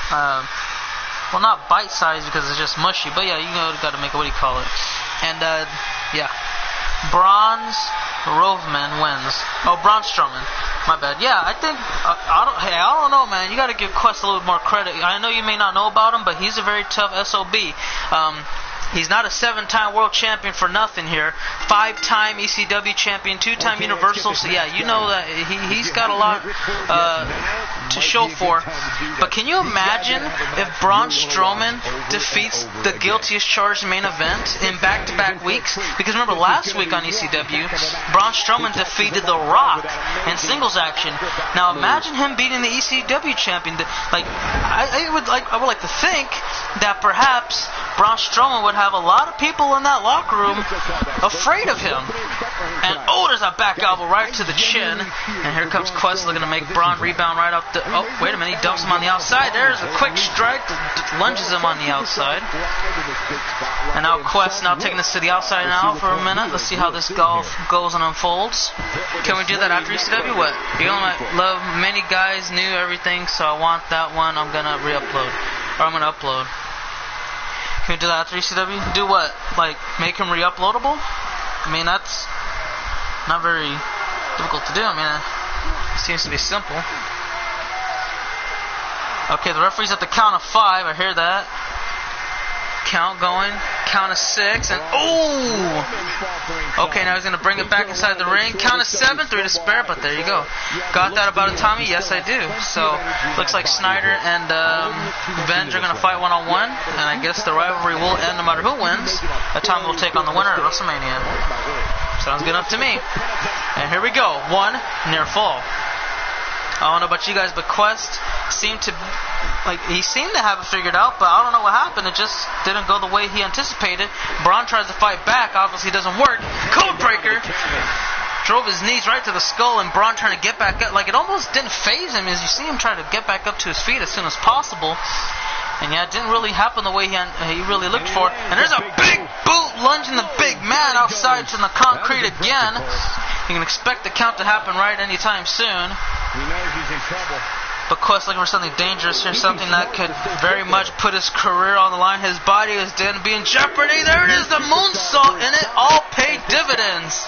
Well, not bite-sized because it's just mushy, but yeah, got to make it, what do you call it? And, Braun Strowman. My bad. Yeah, I think, I don't know, man. You got to give Quest a little bit more credit. I know you may not know about him, but he's a very tough SOB. He's not a 7-time world champion for nothing here. 5-time ECW champion, 2-time Universal. So yeah, you know that he's got a lot to show for. But can you imagine if Braun Strowman defeats the guiltiest charged main event in back-to-back weeks? Because remember last week on ECW, Braun Strowman defeated The Rock in singles action. Now imagine him beating the ECW champion. I would like to think that perhaps Braun Strowman would have a lot of people in that locker room afraid of him. And there's a back elbow right to the chin. And here comes Quest looking to make Braun rebound right up the... Oh, wait a minute, he dumps him on the outside. There's a quick strike that lunges him on the outside. And now Quest now taking this to the outside now for a minute. Let's see how this golf goes and unfolds. Can we do that after ECW? What? You know, I love many guys knew everything, so I want that one. I'm going to re-upload. Or I'm going to upload. Can we do that after ECW? Do what? Like, make him re-uploadable? I mean, that's not very difficult to do. I mean, it seems to be simple. Okay, the referee's at the count of 5. I hear that. Count going. Count of 6. And okay, now he's going to bring it back inside the ring. Count of 7. 3 to spare, but there you go. Got that about it, Tommy? Yes, I do. So, looks like Snyder and Venge are going to fight one-on-one. And I guess the rivalry will end no matter who wins. Tommy will take on the winner at WrestleMania. Sounds good enough to me. And here we go. 1 near fall. I don't know about you guys, but Quest seemed to have it figured out, but I don't know what happened. It just didn't go the way he anticipated. Braun tries to fight back. Obviously, it doesn't work. Codebreaker drove his knees right to the skull, and Braun trying to get back up. Like, it almost didn't faze him as you see him trying to get back up to his feet as soon as possible. And yeah, it didn't really happen the way he really looked for. And there's a big boot lunging the big man outside to the concrete again. You can expect the count to happen right anytime soon. We know he's in trouble. But Quest looking for something dangerous here, something that could very much put his career on the line. His body is going to be in jeopardy. There it is, the moonsault, and it all paid dividends.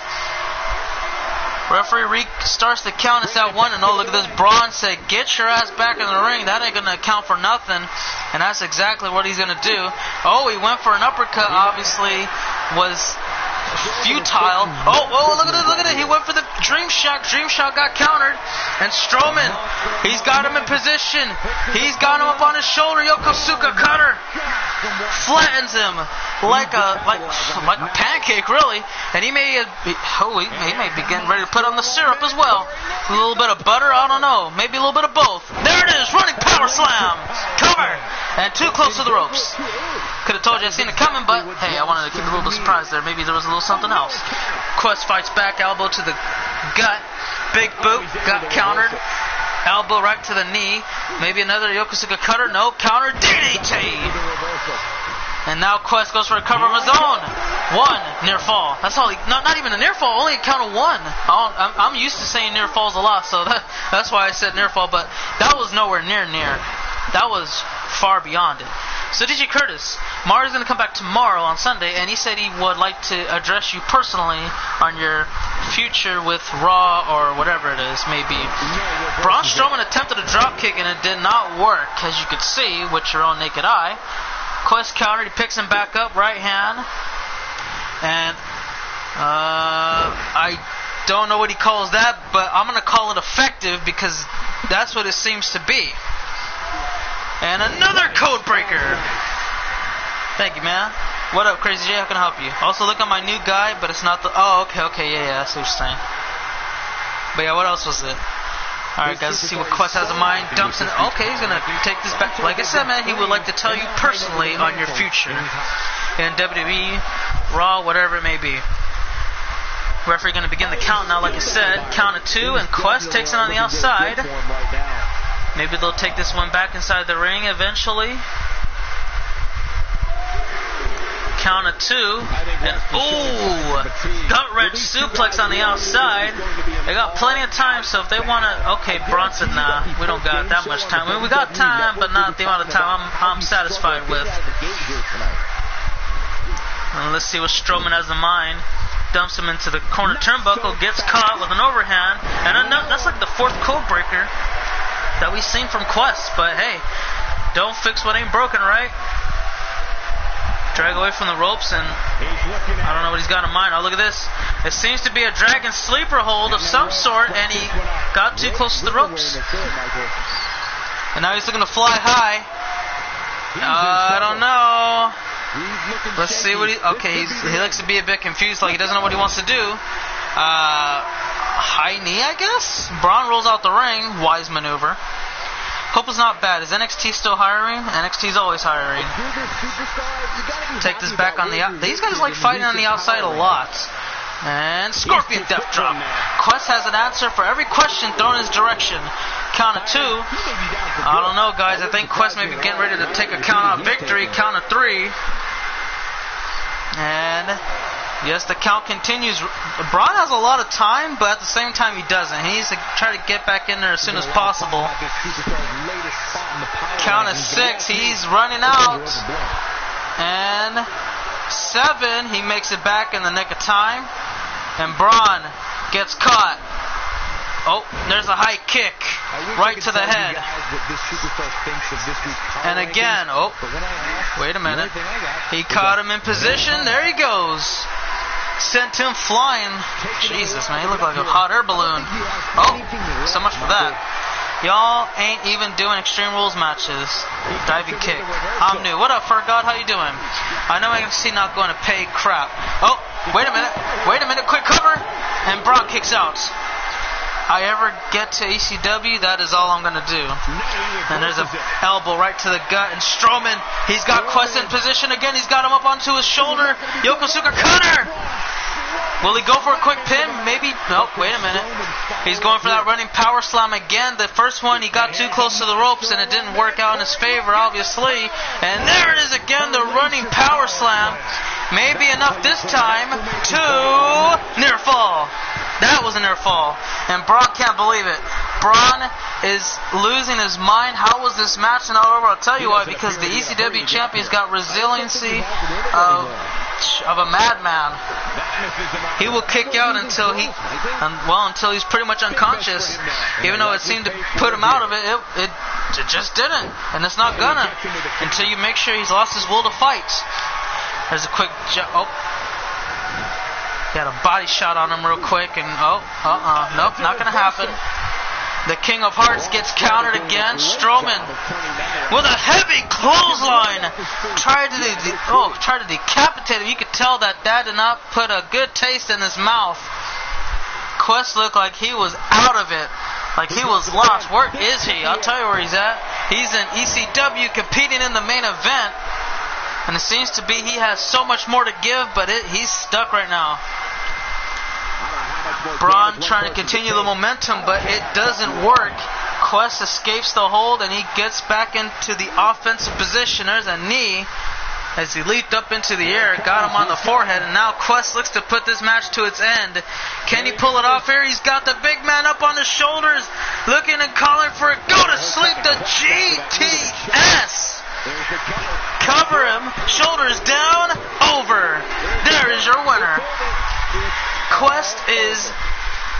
Referee restarts the count. It's at 1-0. Look at this. Braun said, get your ass back in the ring. That ain't going to count for nothing. And that's exactly what he's going to do. Oh, he went for an uppercut, obviously. Was futile. Oh, look at it. He went for the Dream Shot. Dream Shot got countered. And Strowman, he's got him in position. He's got him up on his shoulder. Yokosuka cutter. Flattens him. like a pancake, really. And he may be getting ready to put on the syrup as well. A little bit of butter, I don't know. Maybe a little bit of both. There it is, running power slam. Cover. And too close to the ropes. Could have told you I seen it coming, but hey, I wanted to keep a little surprise there. Maybe there was a little something else. Quest fights back, elbow to the gut. Big boot, got countered. Elbow right to the knee. Maybe another Yokosuka cutter. No, counter DDT. And now Quest goes for a cover of his own. One near fall. That's all. Not even a near fall. Only a count of one. I'm used to saying near falls a lot, so that's why I said near fall. But that was nowhere near. That was far beyond it. So DJ Curtis, Mario's going to come back tomorrow on Sunday, and he said he would like to address you personally on your future with Raw or whatever it is, maybe. Braun Strowman attempted a drop kick, and it did not work, as you could see with your own naked eye. Quest countered, he picks him back up, right hand, and I don't know what he calls that, but I'm going to call it effective because that's what it seems to be. And another code breaker. Thank you, man. What up, Crazy J? How can I help you? Also, look at my new guy, but it's not the... Oh, okay, yeah, I see what you're saying. But yeah, what else was it? Alright, guys, let's see what Quest has in mind. Dumps in... Okay, he's going to take this back. Like I said, man, he would like to tell you personally on your future. In WWE, Raw, whatever it may be. Referee going to begin the count now, like I said. Count of 2, and Quest takes it on the outside. Maybe they'll take this one back inside the ring eventually. Count of 2. And gut wrench suplex on the outside. They got plenty of time, so if they want to... Okay, Bronson, nah, we don't got that much time. I mean, we got time, but not the amount of time I'm satisfied with. And let's see what Strowman has in mind. Dumps him into the corner turnbuckle, gets caught with an overhand. And that's like the 4th code breaker that we've seen from Quest, but hey, don't fix what ain't broken, right? Drag away from the ropes, and I don't know what he's got in mind. Oh, look at this. It seems to be a dragon sleeper hold of some sort, and he got too close to the ropes. And now he's looking to fly high. I don't know. Let's see what he... Okay, he likes to be a bit confused, like he doesn't know what he wants to do. High knee, I guess? Braun rolls out the ring. Wise maneuver. Hope is not bad. Is NXT still hiring? NXT's always hiring. Take this back on the... These guys like fighting on the outside a lot. And Scorpion Death Drop. Quest has an answer for every question thrown in his direction. Count of 2. I don't know, guys. I think Quest may be getting ready to take a count out victory. Count of 3. And... yes, the count continues. Braun has a lot of time, but at the same time he doesn't. He needs to try to get back in there as soon as possible. Count of 6. He's running out. And 7. He makes it back in the nick of time. And Braun gets caught. Oh, there's a high kick right to the head. And again, oh, wait a minute. He caught him in position. There he goes. Sent him flying. Jesus, man, he looked like a hot air balloon. Oh, so much for that. Y'all ain't even doing Extreme Rules matches. Diving kick. I'm new. What up, Fergod? How you doing? I know NXT not going to pay crap. Oh, wait a minute. Wait a minute. Quick cover. And Brock kicks out. I ever get to ECW, that is all I'm going to do. And there's an elbow right to the gut. And Strowman, he's got Quest in position again. He's got him up onto his shoulder. Yokosuka cutter. Will he go for a quick pin? Maybe. Nope, wait a minute. He's going for that running power slam again. The first one, he got too close to the ropes, and it didn't work out in his favor, obviously. And there it is again, the running power slam. Maybe enough this time to near fall. That was a near fall. And Braun can't believe it. Braun is losing his mind. How was this match not over? I'll tell you why. Because the ECW champion's got resiliency of a madman. He will kick out until until he's pretty much unconscious. Even though it seemed to put him out of it, it just didn't. And it's not gonna until you make sure he's lost his will to fight. There's a quick got a body shot on him real quick, and nope, not gonna happen. The King of Hearts gets countered again. Strowman with a heavy clothesline. Tried to decapitate him. You could tell that did not put a good taste in his mouth. Quest looked like he was out of it. Like he was lost. Where is he? I'll tell you where he's at. He's in ECW competing in the main event. And it seems to be he has so much more to give, but he's stuck right now. Braun trying to continue the momentum, but it doesn't work. Quest escapes the hold, and he gets back into the offensive position. There's a knee as he leaped up into the air, got him on the forehead, and now Quest looks to put this match to its end. Can he pull it off here? He's got the big man up on his shoulders, looking and calling for a go to sleep, the GTS. Cover him, shoulders down, over. There is your winner. Quest is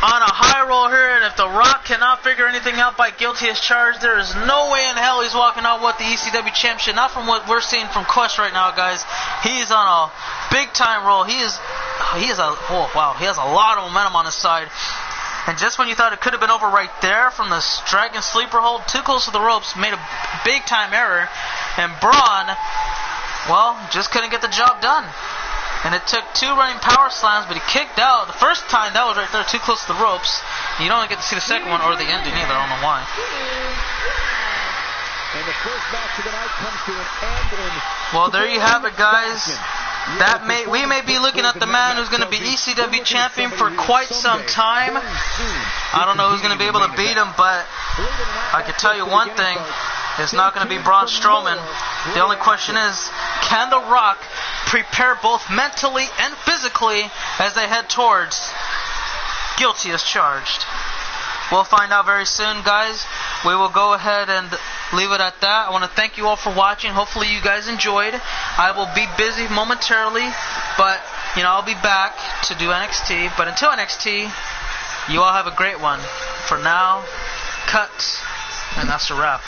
on a high roll here, and if The Rock cannot figure anything out by guilty as charged, there is no way in hell he's walking out with the ECW championship. Not from what we're seeing from Quest right now, guys. He's on a big time roll. He has a lot of momentum on his side. And just when you thought it could have been over right there from the dragon sleeper hold, too close to the ropes, made a big time error, and Braun, well, just couldn't get the job done. And it took 2 running power slams, but he kicked out. The first time, that was right there, too close to the ropes. You don't get to see the second one or the ending either. I don't know why. And the first match of the night comes to an end. Well, there you have it, guys. We may be looking at the man who's going to be ECW champion for quite some time. I don't know who's going to be able to beat him, but I can tell you one thing. It's not going to be Braun Strowman. The only question is, can The Rock prepare both mentally and physically as they head towards guilty as charged? We'll find out very soon, guys. We will go ahead and leave it at that. I want to thank you all for watching. Hopefully you guys enjoyed. I will be busy momentarily, but I'll be back to do NXT. But until NXT, you all have a great one. For now, cut, and that's a wrap.